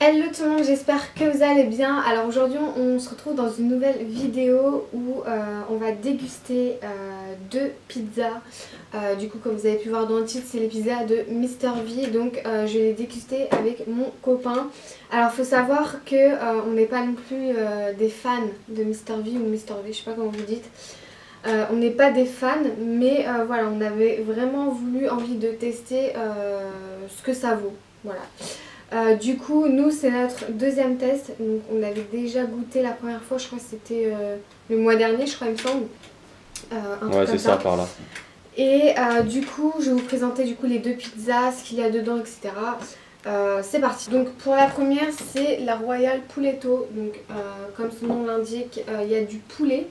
Hello tout le monde, j'espère que vous allez bien. Alors aujourd'hui on se retrouve dans une nouvelle vidéo où on va déguster deux pizzas. Du coup comme vous avez pu voir dans le titre, c'est les pizzas de Mr V. Donc je vais les déguster avec mon copain. Alors faut savoir que on n'est pas non plus des fans de Mr V ou Mr V, je sais pas comment vous dites. On n'est pas des fans, mais voilà, on avait vraiment envie de tester ce que ça vaut. Voilà. Du coup, nous, c'est notre deuxième test. Donc, on avait déjà goûté la première fois, je crois que c'était le mois dernier, je crois, il me semble. Ouais, c'est ça par là. Et du coup, je vais vous présenter du coup les deux pizzas, ce qu'il y a dedans, etc. C'est parti. Donc, pour la première, c'est la Royal Pouletto. Donc, comme son nom l'indique, il y a du poulet.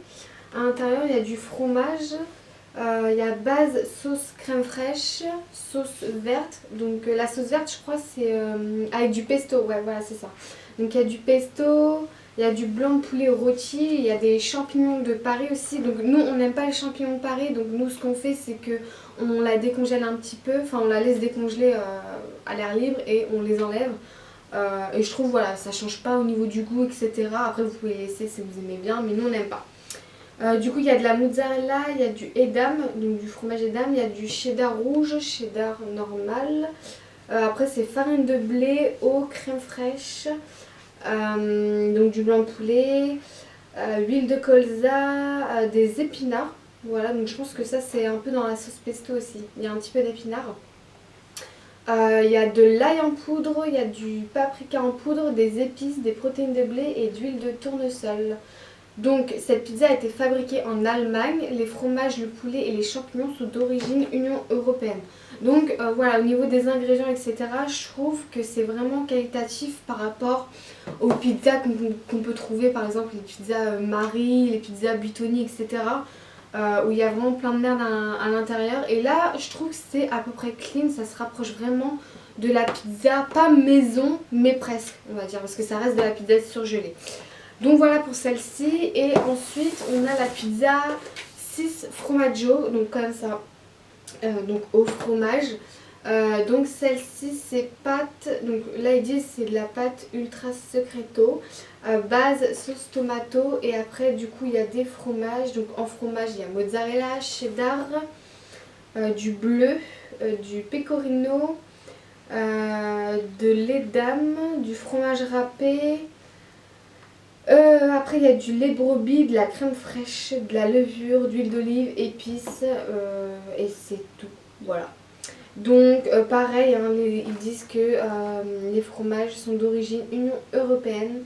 À l'intérieur, il y a du fromage. Il y a base sauce crème fraîche, sauce verte. Donc la sauce verte, je crois, c'est avec du pesto. Ouais, voilà, c'est ça. Donc il y a du pesto, il y a du blanc de poulet rôti, il y a des champignons de Paris aussi. Donc nous, on n'aime pas les champignons de Paris. Donc nous, ce qu'on fait, c'est que on la décongèle un petit peu. Enfin, on la laisse décongeler à l'air libre et on les enlève. Et je trouve, voilà, ça change pas au niveau du goût, etc. Après, vous pouvez les laisser si vous aimez bien, mais nous, on n'aime pas. Du coup, il y a de la mozzarella, il y a du edam, donc du fromage edam, il y a du cheddar rouge, cheddar normal. Après, c'est farine de blé, eau, crème fraîche, donc du blanc de poulet, huile de colza, des épinards. Voilà, donc je pense que ça, c'est un peu dans la sauce pesto aussi. Il y a un petit peu d'épinards. Il y a de l'ail en poudre, il y a du paprika en poudre, des épices, des protéines de blé et d'huile de tournesol. Donc cette pizza a été fabriquée en Allemagne, les fromages, le poulet et les champignons sont d'origine Union Européenne. Donc voilà, au niveau des ingrédients, etc., je trouve que c'est vraiment qualitatif par rapport aux pizzas qu'on peut trouver, par exemple les pizzas Marie, les pizzas Buitoni, etc., où il y a vraiment plein de merde à l'intérieur. Et là, je trouve que c'est à peu près clean, ça se rapproche vraiment de la pizza, pas maison, mais presque, on va dire, parce que ça reste de la pizza surgelée. Donc voilà pour celle-ci. Et ensuite on a la pizza 6 fromaggio, donc comme ça, donc au fromage. Donc celle-ci c'est pâte, donc là ils disent c'est de la pâte ultra secreto, base sauce tomato, et après du coup il y a des fromages. Donc en fromage il y a mozzarella, cheddar, du bleu, du pecorino, de l'edam, du fromage râpé. Après il y a du lait brebis, de la crème fraîche, de la levure, d'huile d'olive, épices, et c'est tout. Voilà. Donc pareil, hein, ils disent que les fromages sont d'origine Union Européenne.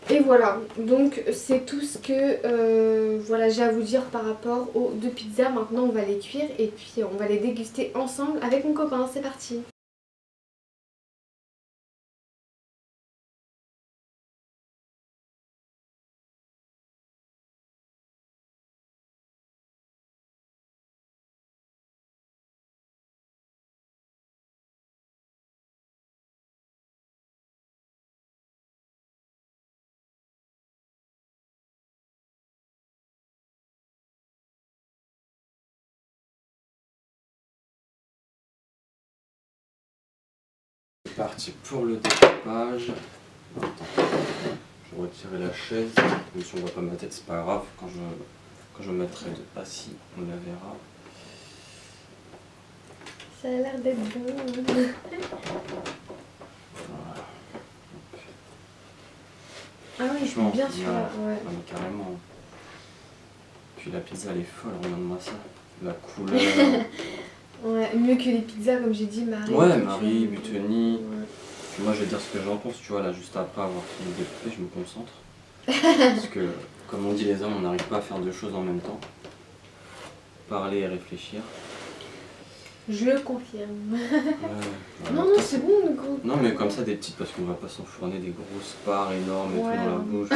Et voilà, donc c'est tout ce que voilà, j'ai à vous dire par rapport aux deux pizzas. Maintenant on va les cuire et puis on va les déguster ensemble avec mon copain. C'est parti! C'est parti pour le découpage. Attends, je vais retirer la chaise. Même si on voit pas ma tête, c'est pas grave. Quand je me mettrai assis, on la verra. Ça a l'air d'être bon. Voilà. Ah oui, je bien sûr. Ouais. Non, mais carrément. Puis la pizza elle est folle, regarde-moi ça. La couleur. Ouais, mieux que les pizzas comme j'ai dit, Marie. Ouais, Marie, Buitoni. Ouais. Puis moi je vais dire ce que j'en pense, tu vois, là juste après avoir fini de découper, je me concentre. Parce que, comme on dit les hommes, on n'arrive pas à faire deux choses en même temps. Parler et réfléchir. Je confirme. Voilà. Non, c'est bon, gros. Non, mais comme ça, des petites, parce qu'on va pas s'enfourner des grosses parts énormes et tout dans la bouche.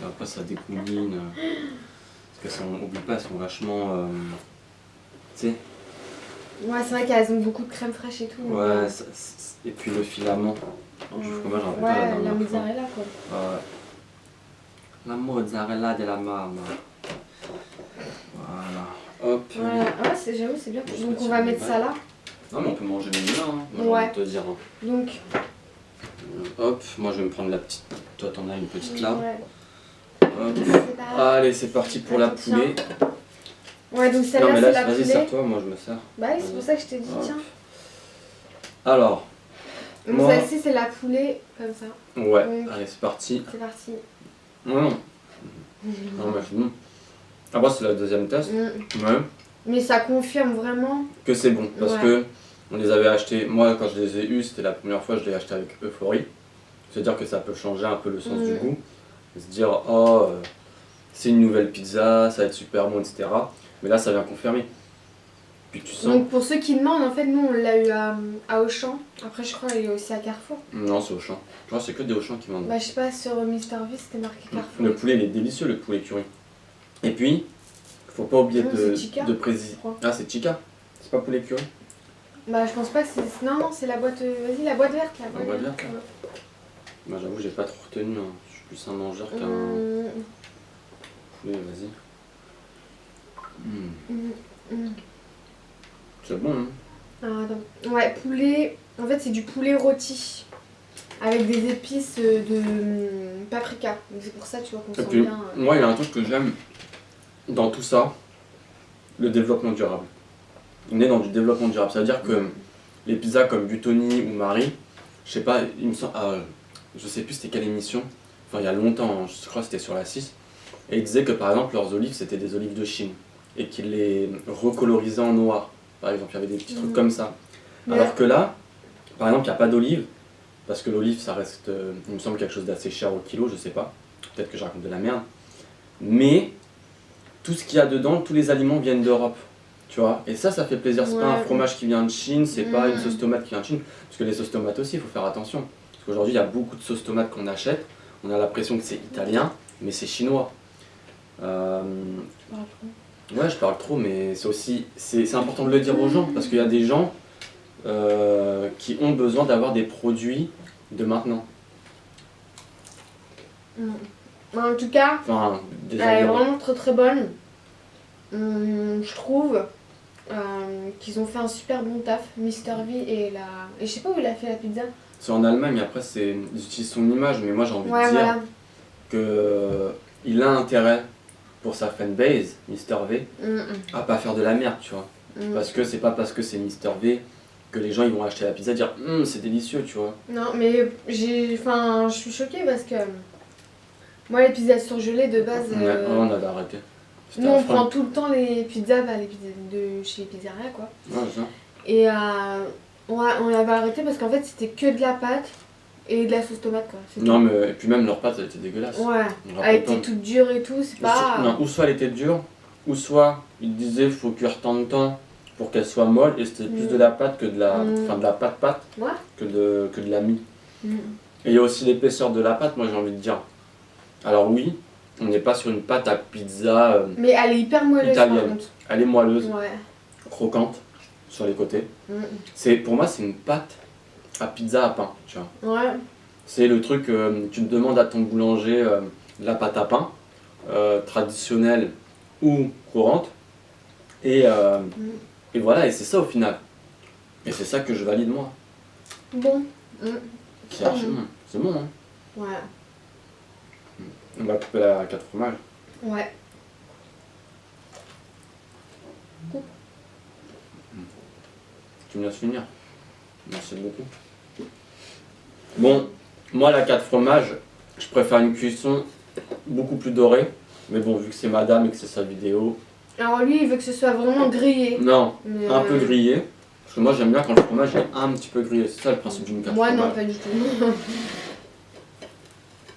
Après, ça découline. Parce que ça, on oublie pas, elles sont vachement. Tu sais. Ouais, c'est vrai qu'elles ont beaucoup de crème fraîche et tout. Ouais, et puis le filament du fromage, j'en rappelle pas la dernière la fois. mozzarella quoi. Ouais. La mozzarella de la marma. Voilà. Hop. Voilà, ah, j'avoue, c'est bien. Donc on va mettre ça là. Non, mais on peut manger les miens, hein. Moi, j'ai envie de te dire. Donc, hop, moi je vais me prendre la petite. Toi t'en as une petite là. Ouais. Hop. C'est pas- Allez, c'est parti pour la Attends, poulet. Ouais, donc Non celle-là, mais c'est là, la vas-y, poulet. sers-toi, moi je me sers. Bah oui, c'est pour ça que je t'ai dit, Hop. tiens. Alors, Donc moi- celle-ci, c'est la poulet, comme ça. ouais, Donc, allez, c'est parti. c'est parti. Non, non, non mais c'est bon. Après, c'est la deuxième test. Ouais. Mais ça confirme vraiment. Que c'est bon, parce Ouais. que on les avait achetés. Moi, quand je les ai eus, c'était la première fois que je l'ai acheté avec Euphorie. C'est-à-dire que ça peut changer un peu le sens du goût. Et se dire, oh, c'est une nouvelle pizza, ça va être super bon, etc. Mais là, ça vient confirmer. Puis tu sens. Donc pour ceux qui demandent, en fait, nous, on l'a eu à Auchan. Après, je crois qu'il est aussi à Carrefour. Non, c'est Auchan. Je crois que c'est que des Auchan qui vendent. Bah, je sais pas, sur Mister V, c'était marqué Carrefour. Le poulet, il est délicieux, le poulet curry. Et puis, faut pas oublier Non, c'est Chica, de préciser. je crois. Ah, c'est Chica. C'est pas poulet curry. Bah, je pense pas que c'est. Non, non, c'est la boîte. Vas-y, la boîte verte. La boîte verte, ouais. Moi, j'avoue, j'ai pas trop retenu. Hein. Je suis plus un mangeur qu'un poulet, vas-y. C'est bon, hein. Ah, attends. Ouais, poulet. En fait, c'est du poulet rôti. Avec des épices de paprika. Donc c'est pour ça, tu vois, qu'on Et sent puis, bien. moi, il y a un truc que j'aime dans tout ça, le développement durable. On est dans du développement durable. Ça veut dire que les pizzas comme Buitoni ou Marie, je sais pas, il me semble, je sais plus c'était quelle émission, enfin il y a longtemps, hein, je crois que c'était sur la 6, et ils disaient que par exemple leurs olives c'était des olives de Chine, et qu'ils les recolorisaient en noir. Par exemple, il y avait des petits trucs comme ça. Alors que là, par exemple, il n'y a pas d'olive, parce que l'olive ça reste, il me semble, quelque chose d'assez cher au kilo, je sais pas, peut-être que je raconte de la merde, mais tout ce qu'il y a dedans, tous les aliments viennent d'Europe, tu vois, et ça fait plaisir. C'est pas un fromage qui vient de Chine, c'est pas une sauce tomate qui vient de Chine, parce que les sauces tomates aussi, il faut faire attention, parce qu'aujourd'hui il y a beaucoup de sauces tomates qu'on achète, on a l'impression que c'est italien, mais c'est chinois. Ouais, je parle trop, mais c'est aussi, c'est important de le dire aux gens, parce qu'il y a des gens qui ont besoin d'avoir des produits de maintenant. En tout cas, Enfin, des elle est environs. vraiment très très bonne. Je trouve qu'ils ont fait un super bon taf. Mister V et la. Et je sais pas où il a fait la pizza. C'est en Allemagne, après ils utilisent son image, mais moi j'ai envie de dire voilà. qu'il a intérêt pour sa fanbase, Mister V, à pas faire de la merde, tu vois. Parce que c'est pas parce que c'est Mister V que les gens ils vont acheter la pizza et dire c'est délicieux, tu vois. Non, mais je suis choquée parce que moi les pizzas surgelées de base. On avait arrêté. Nous on prend tout le temps les pizzas, les pizzas de chez Pizzeria quoi. Ouais, ça. Et on l'avait arrêté parce qu'en fait c'était que de la pâte et de la sauce tomate quoi. Non mais et puis même leur pâte elle était dégueulasse. Ouais. Elle était toute dure et tout, c'est pas. Non, ou soit elle était dure, ou soit ils disaient faut cuire tant de temps pour qu'elle soit molle et c'était plus de la pâte que de la. Enfin de la pâte Ouais. que de la mie. Et il y a aussi l'épaisseur de la pâte, moi j'ai envie de dire. Alors oui, on n'est pas sur une pâte à pizza mais elle est hyper moelleuse par italienne. contre. Elle est moelleuse, Ouais. croquante sur les côtés. Pour moi c'est une pâte à pizza à pain, tu vois. Ouais. C'est le truc, tu demandes à ton boulanger de la pâte à pain, traditionnelle ou courante, et voilà, et c'est ça au final. Et c'est ça que je valide moi. Bon. C'est archi bon. C'est bon, hein. Ouais. On va couper la 4 fromages. Ouais. Tu me laisses finir. Merci beaucoup. Bon, moi la 4 fromages, je préfère une cuisson beaucoup plus dorée. Mais bon, vu que c'est madame et que c'est sa vidéo... Alors lui, il veut que ce soit vraiment grillé. Non, Mais un peu grillé. Parce que moi j'aime bien quand le fromage est un petit peu grillé. C'est ça le principe d'une 4 moi fromages. non, pas du tout.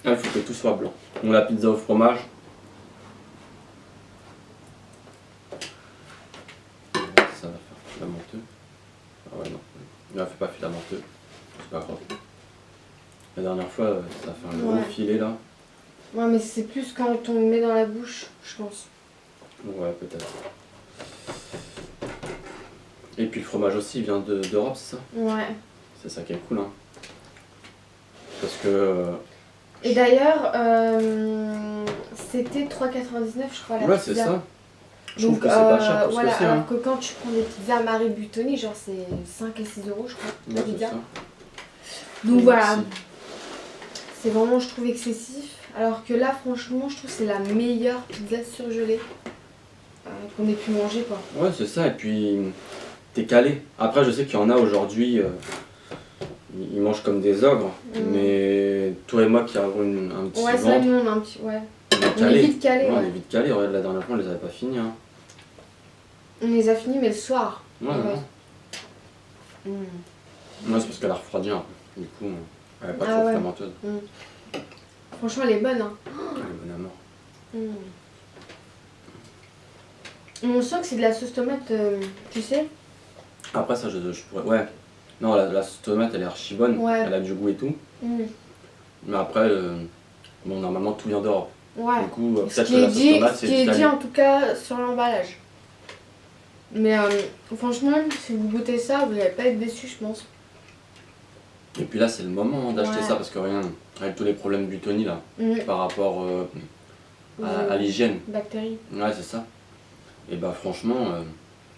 Là, il faut que tout soit blanc. Donc la pizza au fromage. Ça va faire filamenteux. Ah ouais, non. Là, fait pas filamenteux. C'est pas grave. La dernière fois, ça a fait un gros filet là. Ouais, mais c'est plus quand on le met dans la bouche, je pense. Ouais, peut-être. Et puis le fromage aussi, il vient d'Europe, c'est ça? Ouais. C'est ça qui est cool, hein. Parce que... Et d'ailleurs, c'était 3,99 je crois la ouais, pizza. c'est ça. Je Donc, trouve que c'est pas cher pour voilà, ce que c'est. alors Hein. que quand tu prends des pizzas Marie Buitoni, genre c'est 5 et 6 euros je crois, la Ouais, c'est pizza. ça. Donc voilà. c'est vraiment, je trouve, excessif. Alors que là, franchement, je trouve que c'est la meilleure pizza surgelée qu'on ait pu manger, quoi. Ouais, c'est ça, et puis t'es calé. Après, je sais qu'il y en a aujourd'hui, ils mangent comme des ogres, mais toi et moi qui avons un petit Ouais, c'est vrai, ventre, nous, on a un petit... Ouais. on est On est calé. vite calé, Ouais, on ouais. est vite calé. Regarde, la dernière fois, on les avait pas finis. Hein. On les a finis, mais le soir. Ouais, Ouais. ouais. Ouais, c'est parce qu'elle a refroidi un peu. Du coup, elle est pas Ah trop ouais. fermenteuse. Franchement, elle est bonne, hein. Elle est bonne à mort. On sent que c'est de la sauce tomate, tu sais. Après, ça, je pourrais. Ouais. Non, la sauce tomate, elle est archi bonne. Ouais. Elle a du goût et tout. Mm. Mais après, bon, normalement, tout vient d'Europe. Ouais. Du coup, Ce peut-être qui que est la sauce dit, tomate, ce c'est qui est dit italien. en tout cas sur l'emballage. Mais franchement, si vous goûtez ça, vous n'allez pas être déçus, je pense. Et puis là, c'est le moment hein, d'acheter Ouais. ça parce que rien, avec tous les problèmes du Tony là, par rapport à l'hygiène. Bactéries. Ouais, c'est ça. Et bah, franchement,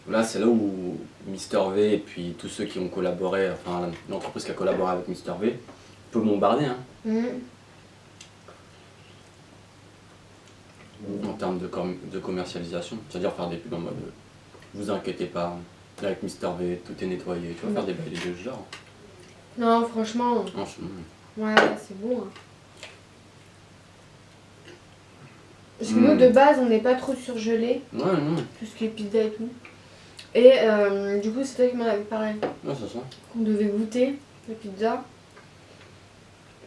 là, c'est là où Mister V et puis tous ceux qui ont collaboré, enfin, l'entreprise qui a collaboré avec Mister V, peut bombarder hein, en termes de commercialisation. C'est-à-dire faire des pubs en mode vous inquiétez pas, avec Mister V, tout est nettoyé. Tu vas faire des bails de ce genre. Non, franchement, Franchement. ouais, c'est bon. Hein. Parce que nous, de base, on n'est pas trop surgelés, Ouais, non. tout ce qui est pizza et tout. Et du coup, c'est toi qui m'en avais parlé. Ouais, c'est ça. Qu'on devait goûter la pizza.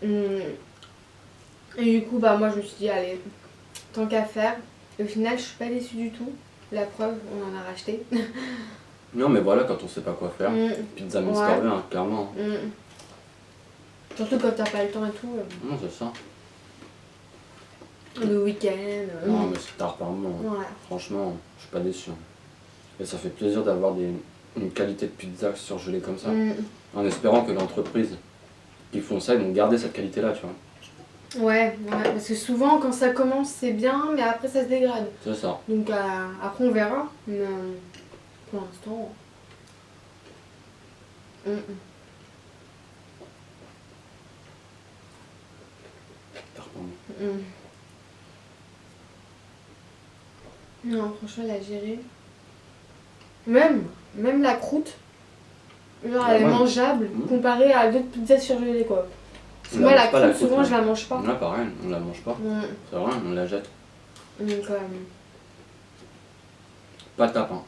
Et du coup, bah moi, je me suis dit, allez, tant qu'à faire. Et au final, je suis pas déçue du tout. La preuve, on en a racheté. Non, mais voilà, quand on sait pas quoi faire. Pizza Mister Ouais. V, hein, clairement. Surtout quand t'as pas le temps et tout. Non, c'est ça. Le week-end. Non, mais c'est tard par mois. Hein. Ouais. Franchement, je suis pas déçu. Hein. Et ça fait plaisir d'avoir une qualité de pizza surgelée comme ça. En espérant que l'entreprise qui font ça, ils vont garder cette qualité-là, tu vois. Ouais, parce que souvent, quand ça commence, c'est bien, mais après, ça se dégrade. C'est ça. Donc après, on verra. Mais pour l'instant. Tard par mois. Non, franchement, elle a géré. Même la croûte, genre, elle est Ouais. mangeable comparée à d'autres pizzas surgelées, quoi. Parce que moi, la croûte, souvent, je la mange pas. Ouais, pareil, on la mange pas. C'est vrai, on la jette. Donc, Pâte à pain.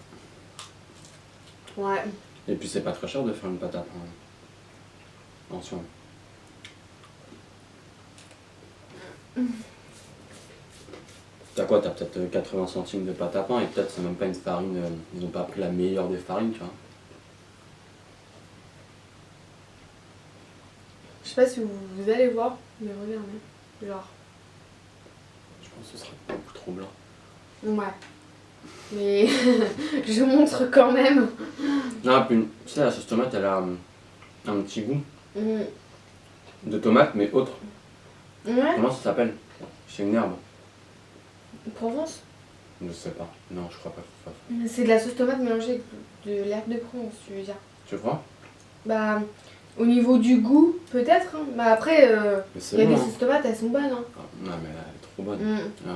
ouais. Et puis c'est pas très cher de faire une pâte à pain. En soi. T'as quoi? T'as peut-être 80 centimes de pâte à pain et peut-être c'est même pas une farine, ils ont pas pris la meilleure des farines, tu vois. Je sais pas si vous allez voir, mais regardez. Genre. Je pense que ce sera beaucoup trop blanc. Ouais. Mais je montre quand même. Non, puis tu sais, la sauce tomate, elle a un petit goût de tomate, mais autre. Ouais. Comment ça s'appelle? C'est une herbe. Provence. Je sais pas. Non, je crois pas. C'est de la sauce tomate mélangée avec de l'herbe de Provence, tu veux dire. Tu crois? Bah, au niveau du goût, peut-être. Hein. Bah après, il y a bon, des sauces tomates, elles sont bonnes. Hein. Non, mais elle est trop bonne. Ah.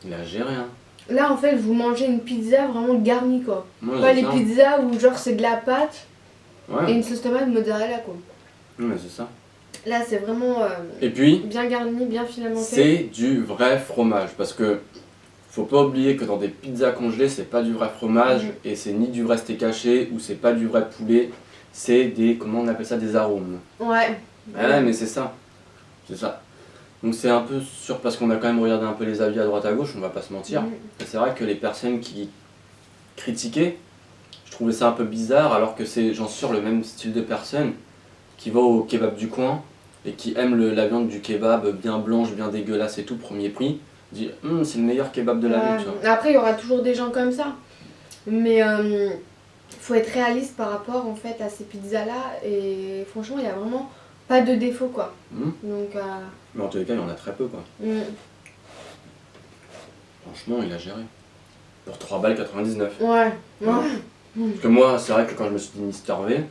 Il a géré, hein. Là, en fait, vous mangez une pizza vraiment garnie, quoi. Ouais, Pas les ça. pizzas où genre c'est de la pâte Ouais. et une sauce tomate mozzarella, quoi. Non, mais c'est ça. Là, c'est vraiment Et puis, bien garni, bien filamenté. c'est du vrai fromage. Parce que faut pas oublier que dans des pizzas congelées, c'est pas du vrai fromage et c'est ni du vrai steak haché ou c'est pas du vrai poulet. C'est des, comment on appelle ça, des arômes. Ouais. Ouais, mais c'est ça. C'est ça. Donc c'est un peu sûr parce qu'on a quand même regardé un peu les avis à droite à gauche, on va pas se mentir. Et c'est vrai que les personnes qui critiquaient, je trouvais ça un peu bizarre alors que c'est, j'en suis sûr, le même style de personne qui va au kebab du coin et qui aime la viande du kebab bien blanche, bien dégueulasse et tout, premier prix, dit c'est le meilleur kebab de la vie, tu vois. Après, il y aura toujours des gens comme ça. Mais faut être réaliste par rapport en fait à ces pizzas là et franchement, il y a vraiment pas de défaut, quoi. Donc mais en tous les cas, il y en a très peu, quoi. Franchement, il a géré. Pour 3 balles 99. Ouais. Parce que moi, c'est vrai que quand je me suis dit Mister V,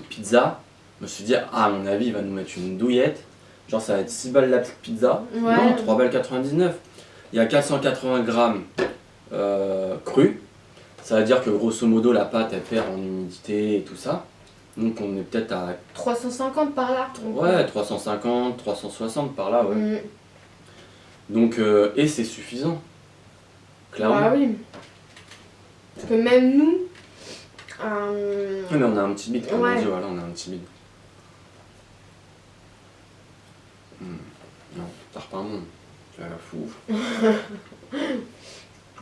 pizza, je me suis dit, ah, à mon avis, il va nous mettre une douillette. genre ça va être 6 balles la pizza. Ouais. Non, 3,99 balles. Il y a 480 grammes crus. Ça veut dire que grosso modo la pâte elle perd en humidité et tout ça. Donc on est peut-être à 350 par là. Donc, ouais, 350, 360 par là, ouais. Mm. Donc, et c'est suffisant. Clairement. Bah oui. Parce que même nous. Oui, mais on a un petit bide, comme Ouais. on dit, voilà, on a un petit bide. Non, t'as repas un monde. Tu vas la fou.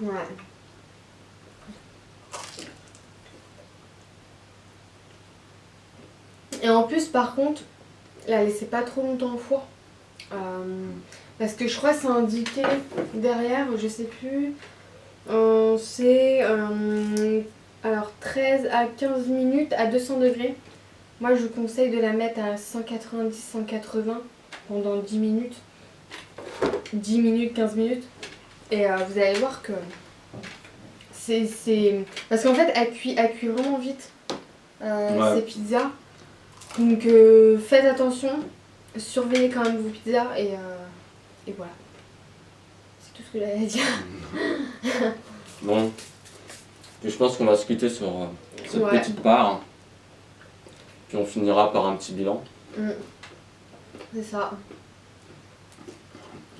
Ouais. Et en plus, par contre, la laissez pas trop longtemps au four. Parce que je crois que c'est indiqué derrière, je sais plus. C'est alors 13 à 15 minutes à 200 degrés. Moi, je vous conseille de la mettre à 190-180 pendant 10 minutes. 10 minutes, 15 minutes. Et vous allez voir que c'est... Parce qu'en fait, elle cuit vraiment vite, Ouais. ces pizzas. Donc faites attention, surveillez quand même vos pizzas et voilà. C'est tout ce que j'avais à dire. Bon. Et je pense qu'on va se quitter sur cette Ouais. petite part. Puis on finira par un petit bilan. C'est ça.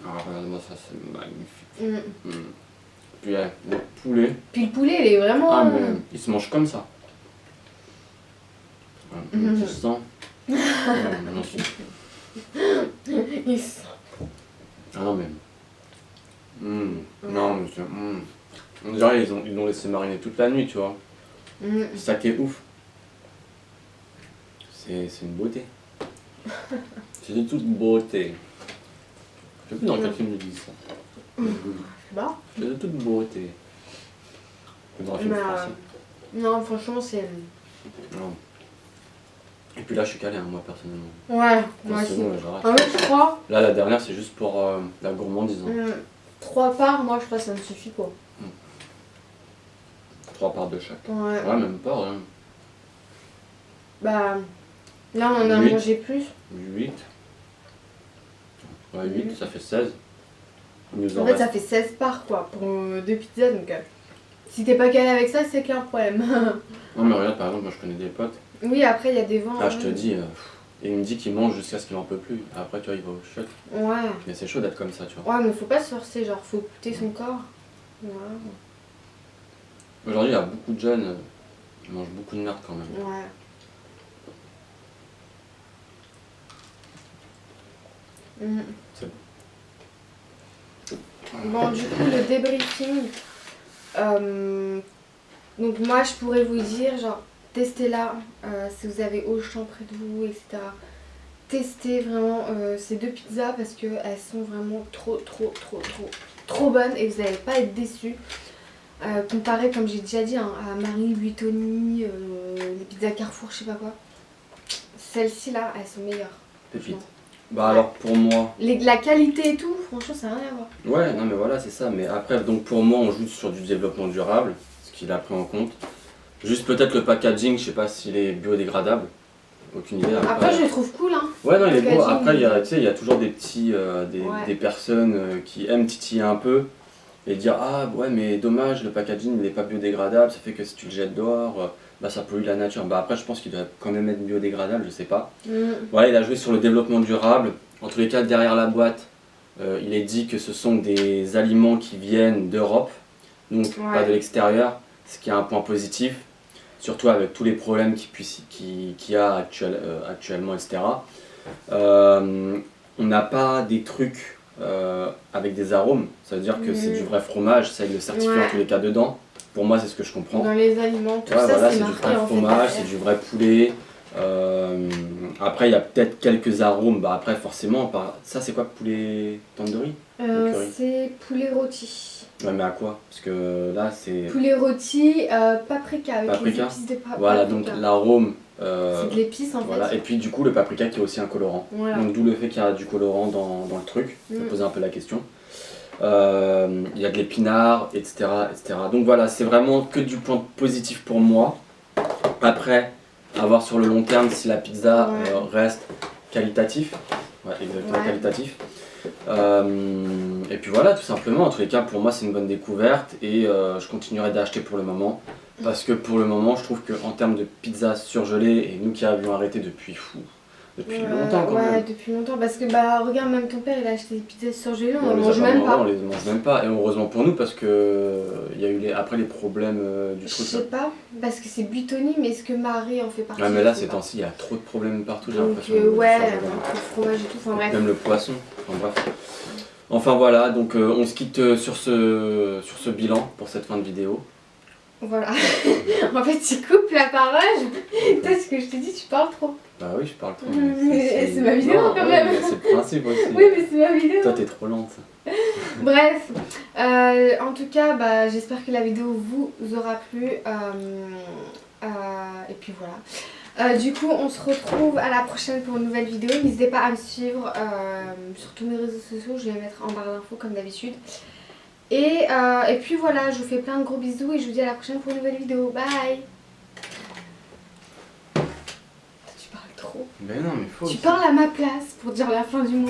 Ah, regarde-moi ça, c'est magnifique. Mm. Puis le poulet. Puis le poulet, il est vraiment... Ah, mais il se mange comme ça. Tu sens. Il sent. Ah non, mais. Non, mais on dirait ils l'ont laissé mariner toute la nuit, tu vois. C'est ça qui est ouf. C'est une beauté. C'est de toute beauté. Je sais plus dans quel film ils disent ça. Bah. C'est de toute beauté. C'est dans un film Mais, français. non, franchement, c'est... Non. Et puis là, je suis calé, hein, moi, personnellement. Ouais, moi C'est aussi. bon, là, j'arrête. En fait, je crois... Là, la dernière, c'est juste pour la gourmandise. Hein. 3 parts, moi, je crois que ça me suffit, quoi. 3 parts de chaque. Ouais. Ouais, même pas, hein. Bah... Là, on en a 8. mangé plus. 8. Ouais, 8, ça fait 16. Il nous en En fait, reste. ça fait 16 parts, quoi, pour 2 pizzas, donc... si t'es pas calé avec ça, c'est qu'il y a un problème. Non, mais regarde, par exemple, moi, je connais des potes. Oui, après, il y a des vents. Là, je te dis, et il me dit qu'il mange jusqu'à ce qu'il en peut plus. Après, tu vois, il va au shot. Ouais. Mais c'est chaud d'être comme ça, tu vois. Ouais, mais faut pas se forcer, genre, faut écouter son corps. Voilà. Aujourd'hui, il y a beaucoup de jeunes, ils mangent beaucoup de merde quand même. Ouais. C'est Bon, du coup, le débriefing. Donc, moi, je pourrais vous dire, genre, testez-la si vous avez Auchan près de vous, etc. Testez vraiment ces 2 pizzas parce qu'elles sont vraiment trop bonnes et vous n'allez pas être déçus. Comparé, comme j'ai déjà dit, hein, à Marie Buitoni, les pizzas Carrefour, je sais pas quoi. Celles-ci là, elles sont meilleures. pépite. Bah alors pour moi. La qualité et tout, franchement, ça n'a rien à voir. Ouais, non mais voilà, c'est ça. Mais après, donc pour moi, on joue sur du développement durable, ce qu'il a pris en compte. Juste peut-être le packaging, je sais pas s'il est biodégradable. Aucune idée. Après, je les trouve cool, hein. Ouais, non, il est beau. packaging. Après, il y a toujours des petits, Ouais. des personnes qui aiment titiller un peu et dire ah ouais, mais dommage, le packaging il n'est pas biodégradable, ça fait que si tu le jettes dehors, bah ça pollue la nature. Bah après, je pense qu'il doit quand même être biodégradable, je sais pas. Voilà, il a joué sur le développement durable. En tous les cas, derrière la boîte, il est dit que ce sont des aliments qui viennent d'Europe, donc pas de l'extérieur, ce qui est un point positif. Surtout avec tous les problèmes qu'il y a actuellement, etc. On n'a pas des trucs avec des arômes, ça veut dire que c'est du vrai fromage, ça il le certifie en tous les cas dedans. Pour moi, c'est ce que je comprends. Dans les aliments, tout Ouais, ça, voilà, c'est c'est du marqué vrai en fait. fromage, c'est du vrai poulet. Après, il y a peut-être quelques arômes. Bah, après, forcément, ça c'est quoi, poulet tandoori? curry. C'est poulet rôti. Ouais, mais à quoi? Parce que là, c'est. Poulet rôti, paprika avec Paprika. les épices de Voilà, paprika. donc l'arôme. C'est de l'épice en Voilà, fait. et puis du coup, le paprika qui est aussi un colorant. Voilà. Donc, d'où le fait qu'il y a du colorant dans le truc. Ça pose un peu la question. Il y a de l'épinard, etc., etc. Donc voilà, c'est vraiment que du point positif pour moi. Après, à voir sur le long terme si la pizza reste qualitatif. Ouais, exactement, Ouais. qualitatif. Et puis voilà, tout simplement, en tous les cas, pour moi, c'est une bonne découverte et je continuerai d'acheter pour le moment. Parce que pour le moment, je trouve qu'en termes de pizza surgelée, et nous qui avions arrêté depuis longtemps quand Ouais, même. depuis longtemps. Parce que bah regarde, même ton père il a acheté des pizzas surgelées, on On en les a mange pas même mangés, pas. on les mange même pas. Et heureusement pour nous parce que il y a eu après les problèmes du Je truc. sais pas, parce que c'est Buitoni, mais est-ce que Marie en fait partie? Ah mais Je là sais ces pas. temps-ci il y a trop de problèmes partout, j'ai Donc l'impression. ouais, Surgelé. entre le fromage et tout, enfin bref. Même le poisson, enfin bref. Enfin voilà, donc on se quitte sur ce bilan pour cette fin de vidéo. Voilà. En fait, tu coupes la parole. Toi, ce que je te dis, tu parles trop. Bah oui, je parle trop. Mais c'est ma vidéo Non, quand ouais, même. mais c'est le principe aussi. Oui, mais c'est ma vidéo. Toi t'es trop lente. Bref, en tout cas, bah, j'espère que la vidéo vous aura plu. Et puis voilà. Du coup, on se retrouve à la prochaine pour une nouvelle vidéo. N'hésitez pas à me suivre sur tous mes réseaux sociaux. Je vais les mettre en barre d'infos comme d'habitude. Et puis voilà, je vous fais plein de gros bisous et je vous dis à la prochaine pour une nouvelle vidéo. Bye. Tu parles trop. Mais non, mais faut. Tu parles à ma place pour dire la fin du mot.